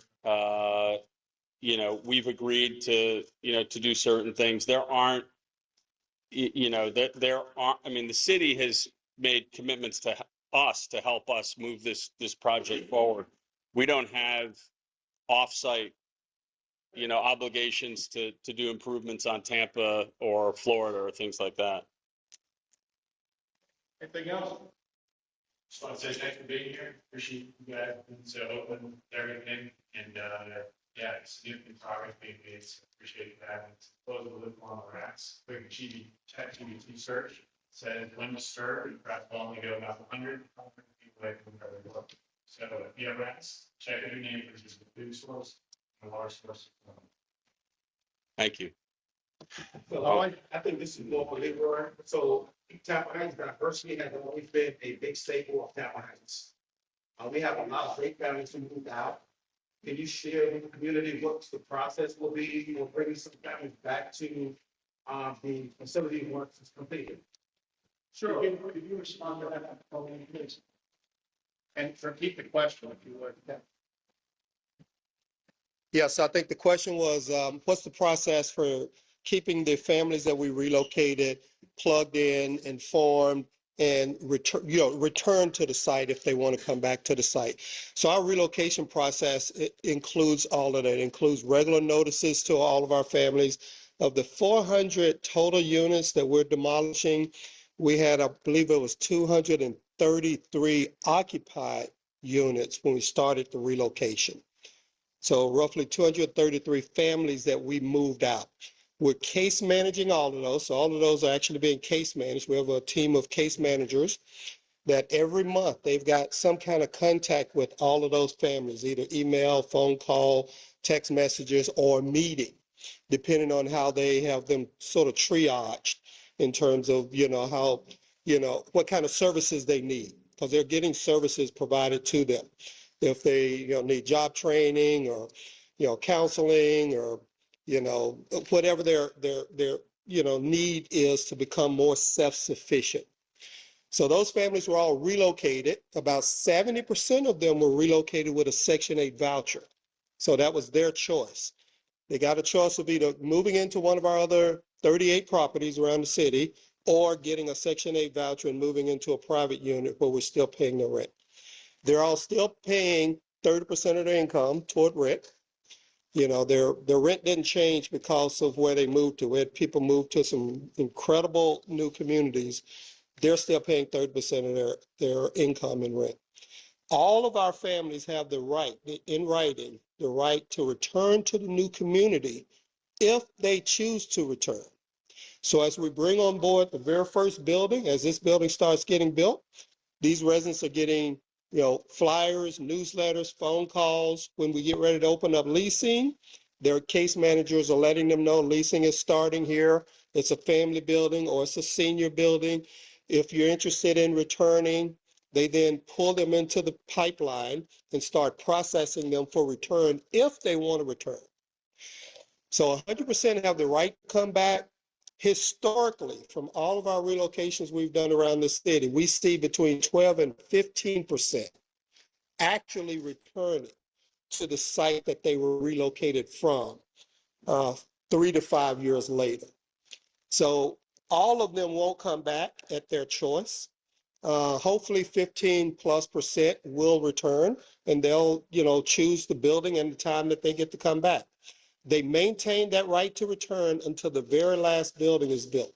we've agreed to do certain things. There aren't, the city has made commitments to us to help us move this project forward. We don't have offsite, obligations to do improvements on Tampa or Florida or things like that. Anything else? Just want to say thanks for being here. Appreciate you guys being so open with everything. And yeah, significant progress being made. So appreciate that. And to close the loop on the rats, quick ChatGPT search says when to stir, you perhaps only go about 100 people away from where they look. So if you have rats, check your neighbors as a food source, a large source. Thank you. So I think this is more for Leroy. So Tampa Heights diversity has always been a big staple of Tampa Heights. We have a lot of great families who moved out. Can you share with the community what the process will be for bringing some families back to the facility once it's completed? Sure. If you respond to that, please. And repeat the question if you would. Yes, I think the question was, what's the process for keeping the families that we relocated plugged in, informed, and return to the site if they want to come back to the site. So our relocation process, it includes all of that. It includes regular notices to all of our families. Of the 400 total units that we're demolishing, we had, I believe it was 233 occupied units when we started the relocation. So roughly 233 families that we moved out. We're case managing all of those. So all of those are actually being case managed. We have a team of case managers that every month they've got some kind of contact with all of those families, either email, phone call, text messages, or meeting, depending on how they have them sort of triaged in terms of, how, what kind of services they need, because they're getting services provided to them. If they need job training or, counseling or, whatever their need is to become more self-sufficient. So those families were all relocated. About 70% of them were relocated with a Section 8 voucher. So that was their choice. They got a choice of either moving into one of our other 38 properties around the city or getting a Section 8 voucher and moving into a private unit where we're still paying the rent. They're all still paying 30% of their income toward rent. Their rent didn't change because of where they moved to. We had people move to some incredible new communities. They're still paying 30% of their income in rent. All of our families have the right, in writing, the right to return to the new community if they choose to return. So as we bring on board the very first building, as this building starts getting built, these residents are getting, flyers, newsletters, phone calls. When we get ready to open up leasing, their case managers are letting them know leasing is starting here. It's a family building or it's a senior building. If you're interested in returning, they then pull them into the pipeline and start processing them for return if they want to return. So 100% have the right to come back. Historically, from all of our relocations we've done around the city, we see between 12 and 15% actually returning to the site that they were relocated from 3 to 5 years later. So all of them won't come back at their choice. Hopefully 15+% will return, and they'll, choose the building and the time that they get to come back. They maintain that right to return until the very last building is built.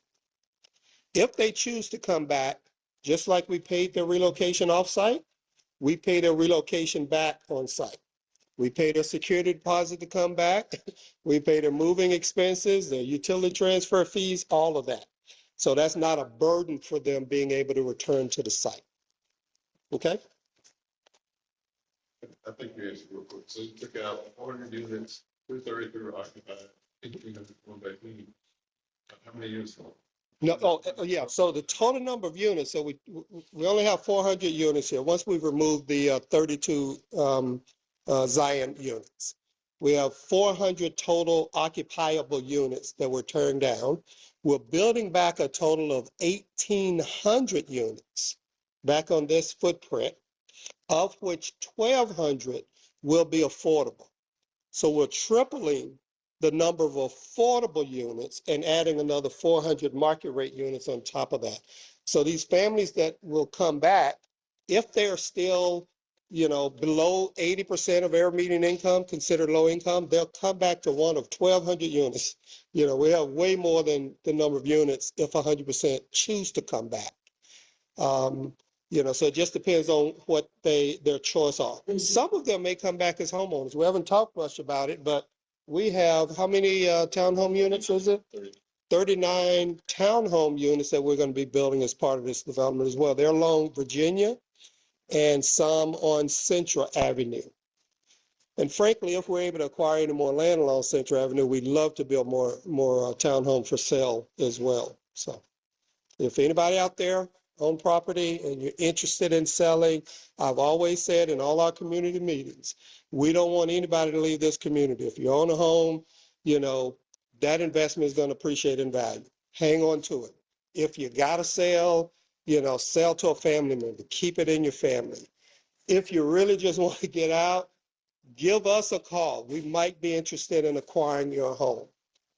If they choose to come back, just like we paid their relocation off-site, we pay their relocation back on-site. We pay their security deposit to come back. We pay their moving expenses, their utility transfer fees, all of that. So that's not a burden for them being able to return to the site. Okay? I think you answered real quick. So you took out 400 units, 233 were occupied, 1,800 going back in. How many units? No, yeah. So the total number of units. So we only have 400 units here. Once we've removed the 32 Zion units, we have 400 total occupiable units that were turned down. We're building back a total of 1,800 units back on this footprint, of which 1,200 will be affordable. So we're tripling the number of affordable units and adding another 400 market rate units on top of that. So these families that will come back, if they're still, below 80% of their median income, considered low income, they'll come back to one of 1,200 units. We have way more than the number of units if 100% choose to come back. So it just depends on what their choice are. Some of them may come back as homeowners. We haven't talked much about it, but we have, how many townhome units is it? 39 townhome units that we're going to be building as part of this development as well. They're along Virginia and some on Central Avenue. And frankly, if we're able to acquire any more land along Central Avenue, we'd love to build more townhome for sale as well. So if anybody out there own property and you're interested in selling, I've always said in all our community meetings, we don't want anybody to leave this community. If you own a home, that investment is going to appreciate in value. Hang on to it. If you got to sell, sell to a family member. Keep it in your family. If you really just want to get out, give us a call. We might be interested in acquiring your home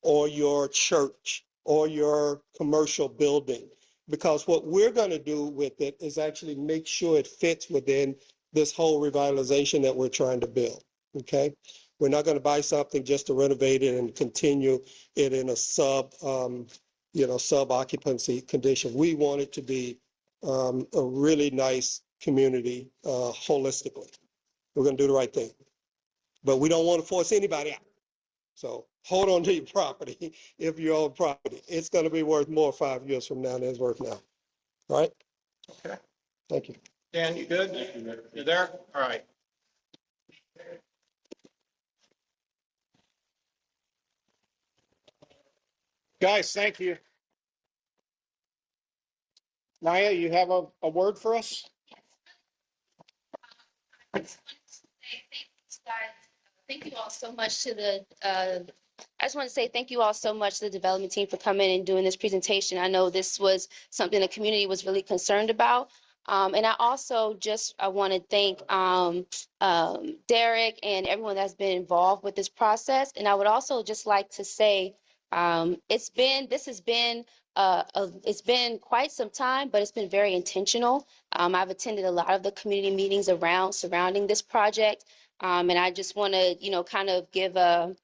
or your church or your commercial building, because what we're going to do with it is actually make sure it fits within this whole revitalization that we're trying to build. Okay? We're not going to buy something just to renovate it and continue it in a sub-occupancy condition. We want it to be a really nice community holistically. We're going to do the right thing, but we don't want to force anybody out. So hold on to your property if you own property. It's going to be worth more 5 years from now than it's worth now. All right? Okay. Thank you. Dan, you good? You there? All right. Guys, thank you. Naya, you have a word for us? Thank you all so much to the, I just want to say thank you all so much to the development team for coming and doing this presentation. I know this was something the community was really concerned about. And I also I want to thank Derek and everyone that's been involved with this process. And I would also just like to say, it's been quite some time, but it's been very intentional. I've attended a lot of the community meetings surrounding this project. And I just want to, kind of give a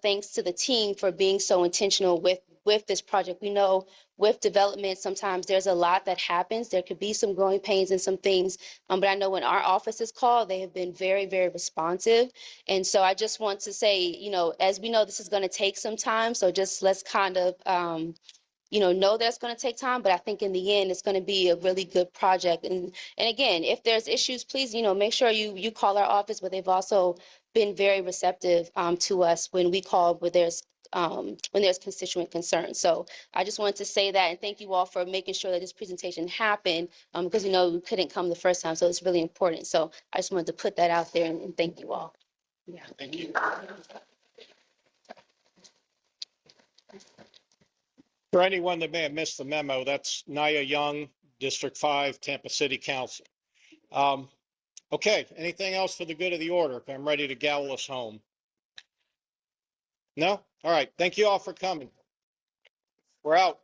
thanks to the team for being so intentional with with this project. We know with development, sometimes there's a lot that happens. There could be some growing pains and some things. But I know when our office is called, they have been very, very responsive. And so I just want to say, as we know, this is going to take some time. So just let's kind of, know that it's going to take time, but I think in the end, it's going to be a really good project. And again, if there's issues, please, make sure you call our office, but they've also been very receptive to us when we call when there's constituent concerns. So I just wanted to say that, and thank you all for making sure that this presentation happened, because we couldn't come the first time, so it's really important. So I just wanted to put that out there, and thank you all. Yeah. Thank you. For anyone that may have missed the memo, that's Naya Young, District 5, Tampa City Council. Okay, anything else for the good of the order? I'm ready to gavel us home. No? All right. Thank you all for coming. We're out.